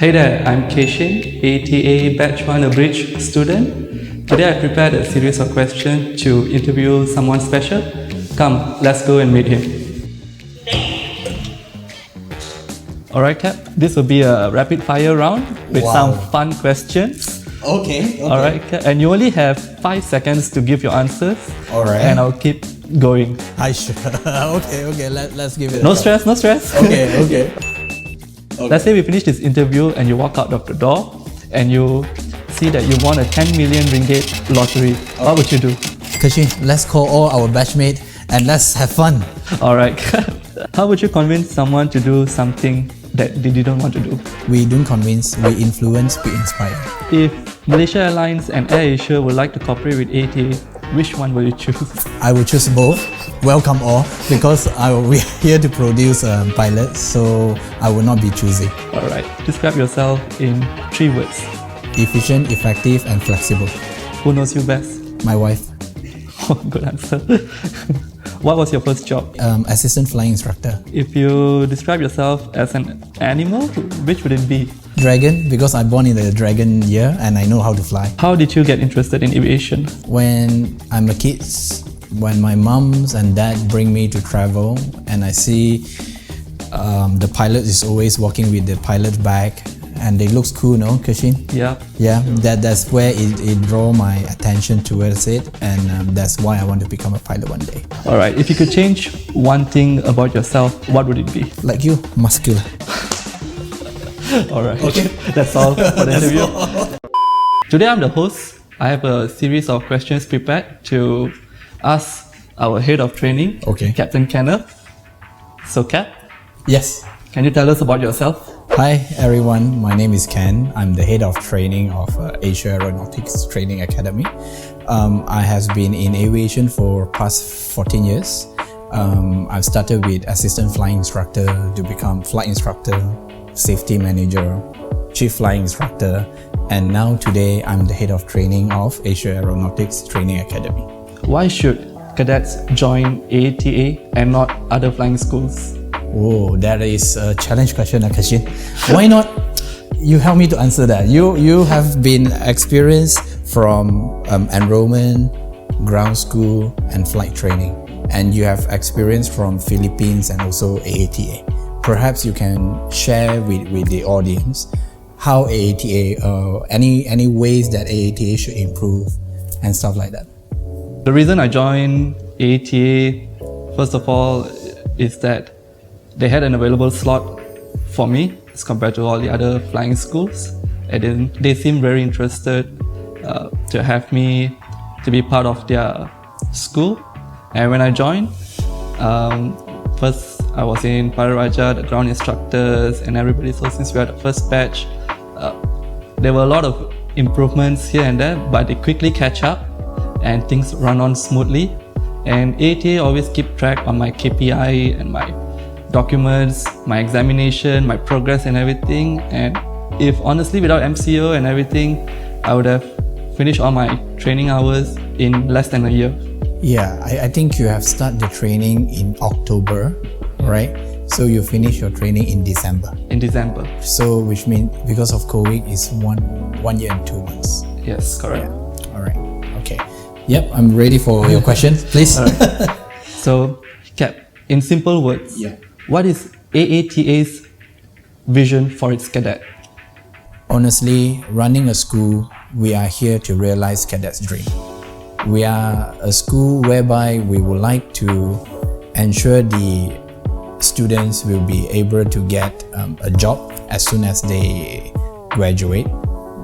Hey there, I'm Keshin, ATA Batch 1 Abridged student. Today I prepared a series of questions to interview someone special. Come, let's go and meet him. Alright Cap, this will be a rapid fire round with some fun questions. Okay. Alright Cap, and you only have 5 seconds to give your answers. Alright. And I'll keep going. Hi, sure. okay, let's give it No stress, no stress. Okay. Let's say we finish this interview and you walk out of the door and you see that you won a 10 million ringgit lottery. What would you do? Keshin, let's call all our batchmates and let's have fun. Alright. How would you convince someone to do something that they didn't want to do? We don't convince, we influence, we inspire. If Malaysia Airlines and AirAsia would like to cooperate with ATA, which one will you choose? I will choose both. Welcome all, because we're here to produce pilots, so I will not be choosy. Alright. Describe yourself in 3 words. Efficient, effective, and flexible. Who knows you best? My wife. Good answer. What was your first job? Assistant flying instructor. If you describe yourself as an animal, which would it be? Dragon, because I'm born in the dragon year and I know how to fly. How did you get interested in aviation? When I'm a kid, when my mums and dad bring me to travel and I see the pilot is always walking with the pilot bag and they looks cool, no, Keshin? Yeah. Yeah, that's where it draw my attention towards it, and that's why I want to become a pilot one day. Alright, if you could change one thing about yourself, what would it be? Like you, muscular. Alright, okay. That's all for the interview. Today I'm the host. I have a series of questions prepared to ask our head of training, Okay. Captain Kenneth. So Cap, Yes. can you tell us about yourself? Hi everyone, my name is Ken. I'm the head of training of Asia Aeronautics Training Academy. I have been in aviation for past 14 years. I've started with assistant flying instructor to become flight instructor, safety manager, chief flying instructor, and now today I'm the head of training of Asia Aeronautics Training Academy. Why should cadets join ATA and not other flying schools? Oh, that is a challenge question, Keshin. Why not? You help me to answer that. You have been experienced from enrollment, ground school, and flight training, and you have experience from Philippines and also AATA. Perhaps you can share with the audience how AATA, any ways that AATA should improve and stuff like that. The reason I joined ATA, first of all, is that they had an available slot for me as compared to all the other flying schools, and then they seemed very interested to have me to be part of their school. And when I joined, first I was in Pararaja, the ground instructors and everybody. So since we were the first batch, there were a lot of improvements here and there, but they quickly catch up and things run on smoothly. And ATA always keep track on my KPI and my documents, my examination, my progress and everything. And if honestly without MCO and everything, I would have finished all my training hours in less than a year. Yeah, I think you have started the training in October, right? So you finish your training in December. In December. So which means because of COVID it's one year and 2 months. Yes, correct. Yeah. All right. Okay. Yep, I'm ready for your question, please. All right. So, Cap, in simple words, Yeah. what is AATA's vision for its cadet? Honestly, running a school, we are here to realize cadets' dream. We are a school whereby we would like to ensure the students will be able to get a job as soon as they graduate.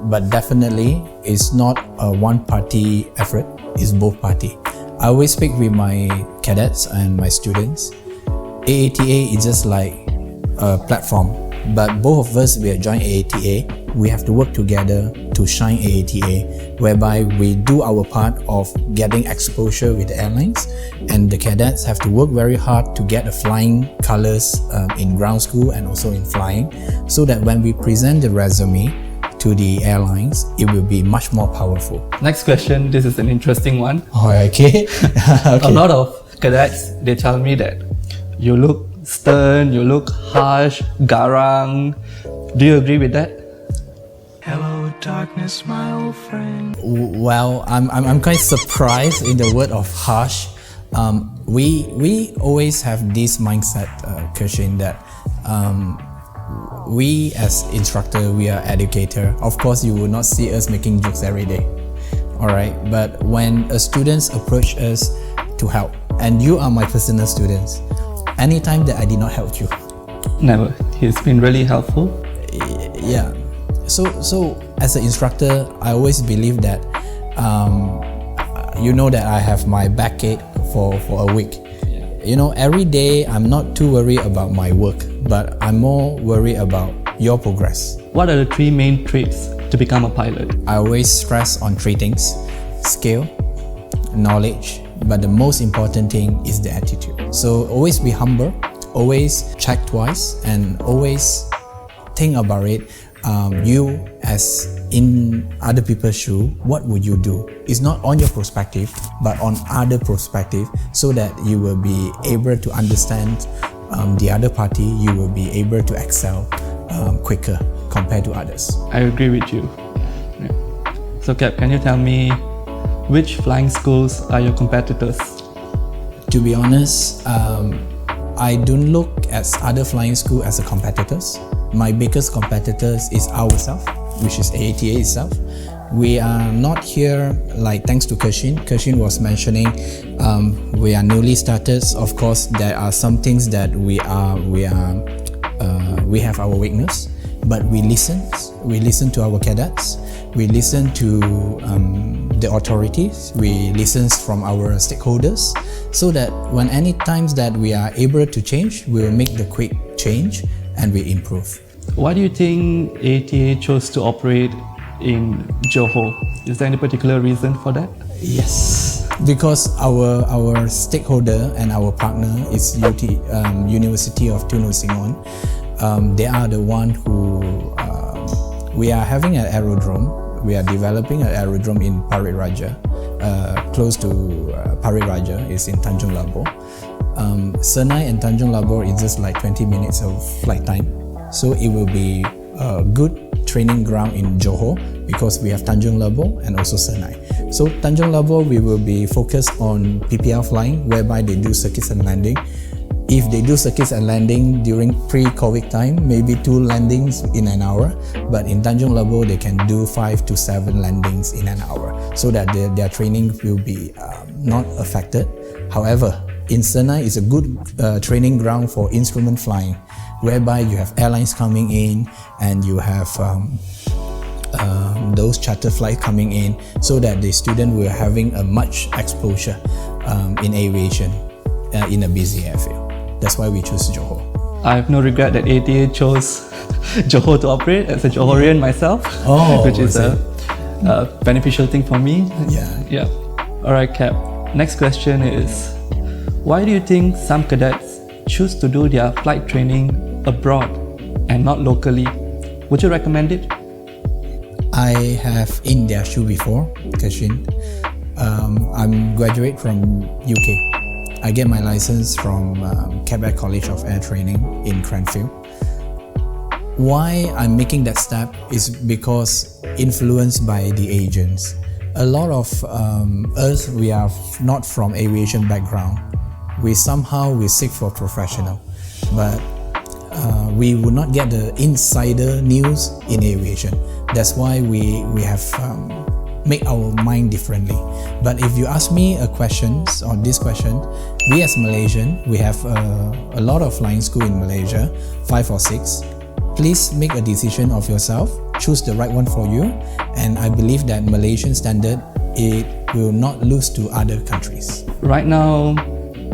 But definitely, it's not a one-party effort, it's both party. I always speak with my cadets and my students. AATA is just like a platform, but both of us, we are joined AATA. We have to work together to shine AATA, whereby we do our part of getting exposure with the airlines, and the cadets have to work very hard to get the flying colors in ground school and also in flying, so that when we present the resume to the airlines, it will be much more powerful. Next question, this is an interesting one. Oh, okay. A lot of cadets, they tell me that you look stern, you look harsh, garang. Do you agree with that? darkness, my old friend. Well, I'm quite surprised in the word of harsh. We always have this mindset, Keshin, that we as instructor, we are educator. Of course, you will not see us making jokes every day. All right, but when students approach us to help, and you are my personal students, anytime that I did not help you, Never. He's been really helpful. yeah. So as an instructor, I always believe that you know that I have my backache for a week. You know, every day I'm not too worried about my work, but I'm more worried about your progress. What are the 3 main traits to become a pilot? I always stress on 3 things: skill, knowledge, but the most important thing is the attitude. So always be humble, always check twice, and always think about it. You as in other people's shoe, what would you do? It's not on your perspective, but on other perspective, so that you will be able to understand the other party. You will be able to excel quicker compared to others. I agree with you. Yeah. So Cap, can you tell me which flying schools are your competitors? To be honest, I don't look at other flying school as a competitors. My biggest competitors is ourselves, which is AATA itself. We are not here like thanks to Keshin. Keshin was mentioning we are newly started. Of course, there are some things that we have our weakness, but we listen to our cadets, we listen to the authorities, we listen from our stakeholders, so that when any times that we are able to change, we will make the quick change and we improve. Why do you think ATA chose to operate in Johor? Is there any particular reason for that? Yes, because our stakeholder and our partner is University of Tun Singon. They are the one who we are having an aerodrome. We are developing an aerodrome in Parit Raja, close to Parit Raja is in Tanjung Labor. Senai and Tanjung Labor is just like 20 minutes of flight time. So it will be a good training ground in Johor because we have Tanjung Labor and also Senai. So Tanjung Labor, we will be focused on PPL flying, whereby they do circuits and landing. If they do circuits and landing during pre-COVID time, maybe 2 landings in an hour. But in Tanjung Labor, they can do 5 to 7 landings in an hour, so that their training will be not affected. However, in Senai is a good training ground for instrument flying, whereby you have airlines coming in and you have those charter flights coming in, so that the student will having a much exposure in aviation in a busy airfield. That's why we choose Johor. I have no regret that ATA chose Johor to operate as a Johorian myself, which is a beneficial thing for me. Yeah. Alright, Cap. Next question is, why do you think some cadets choose to do their flight training abroad and not locally? Would you recommend it? I have in their shoe before, Keshin. I'm graduate from UK. I get my license from Cadet College of Air Training in Cranfield. Why I'm making that step is because influenced by the agents. A lot of us, we are not from aviation background. We seek for professional, but we would not get the insider news in aviation. That's why we have make our mind differently. But if you ask me a question on this question, we as Malaysian, we have a lot of flying school in Malaysia, 5 or 6. Please make a decision of yourself, choose the right one for you, and I believe that Malaysian standard, it will not lose to other countries. Right now,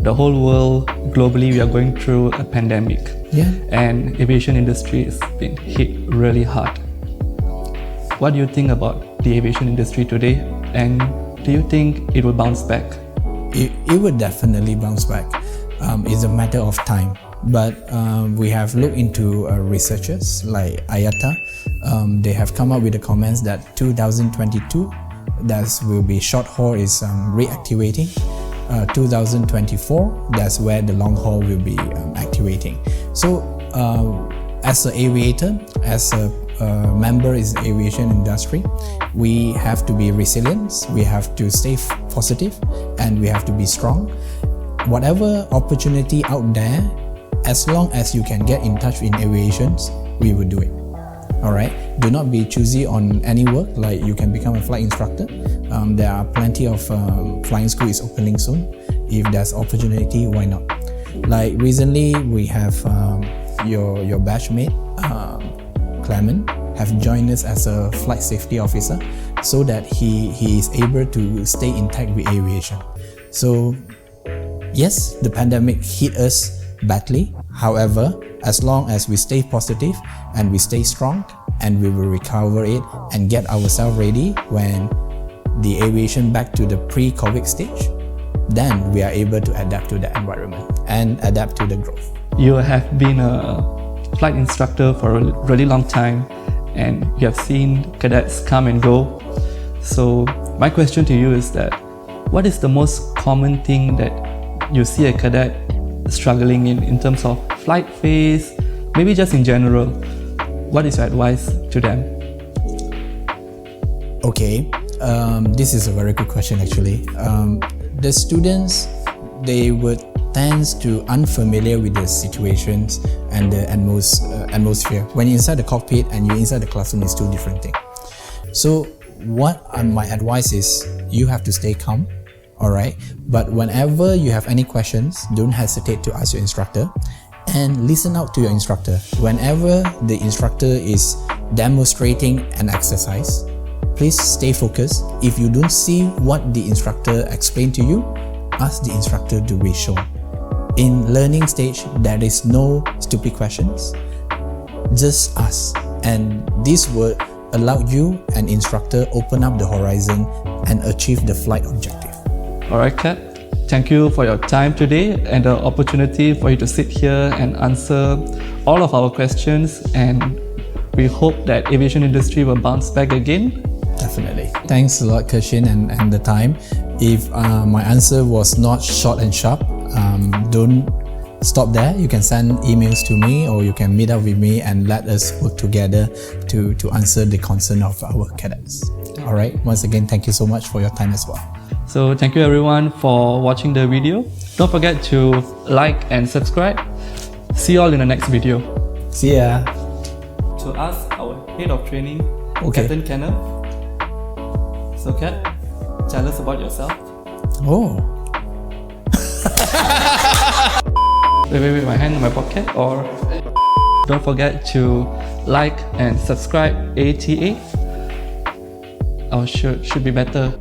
the whole world, globally, we are going through a pandemic. Yeah. And aviation industry has been hit really hard. What do you think about the aviation industry today, and do you think it will bounce back? It would definitely bounce back. It's a matter of time. But we have looked into researchers like IATA. They have come up with the comments that 2022, that will be short haul is reactivating. 2024, that's where the long haul will be activating. So as an aviator, as a member is aviation industry, we have to be resilient, we have to stay positive, and we have to be strong. Whatever opportunity out there, as long as you can get in touch in aviations, we will do it. Alright, do not be choosy on any work, like you can become a flight instructor. There are plenty of flying school is opening soon. If there's opportunity, why not? Like recently, we have your batchmate, Clement, have joined us as a flight safety officer, so that he is able to stay intact with aviation. So yes, the pandemic hit us badly. However, as long as we stay positive and we stay strong, and we will recover it and get ourselves ready when the aviation back to the pre-COVID stage, then we are able to adapt to the environment and adapt to the growth. You have been a flight instructor for a really long time, and you have seen cadets come and go. So my question to you is that, what is the most common thing that you see a cadet struggling in terms of flight phase, maybe just in general? What is your advice to them? Okay, this is a very good question actually. The students, they would tend to unfamiliar with the situations and the atmosphere. When you're inside the cockpit and you're inside the classroom, it's two different things. So what my advice is, you have to stay calm, alright? But whenever you have any questions, don't hesitate to ask your instructor and listen out to your instructor. Whenever the instructor is demonstrating an exercise, please stay focused. If you don't see what the instructor explained to you, ask the instructor to re-show. In learning stage, there is no stupid questions. Just ask, and this will allow you and instructor open up the horizon and achieve the flight objective. Alright, Kat. Thank you for your time today and the opportunity for you to sit here and answer all of our questions, and we hope that aviation industry will bounce back again. Definitely. Thanks a lot, Keshin, and the time. If my answer was not short and sharp, don't stop there. You can send emails to me, or you can meet up with me and let us work together to answer the concern of our cadets. Alright, once again, thank you so much for your time as well. So thank you everyone for watching the video. Don't forget to like and subscribe. See you all in the next video. See ya. To ask our head of training, Okay. Captain Kenneth. So Kat, tell us about yourself. Oh. Wait, my hand in my pocket, or don't forget to like and subscribe ATA. Should be better.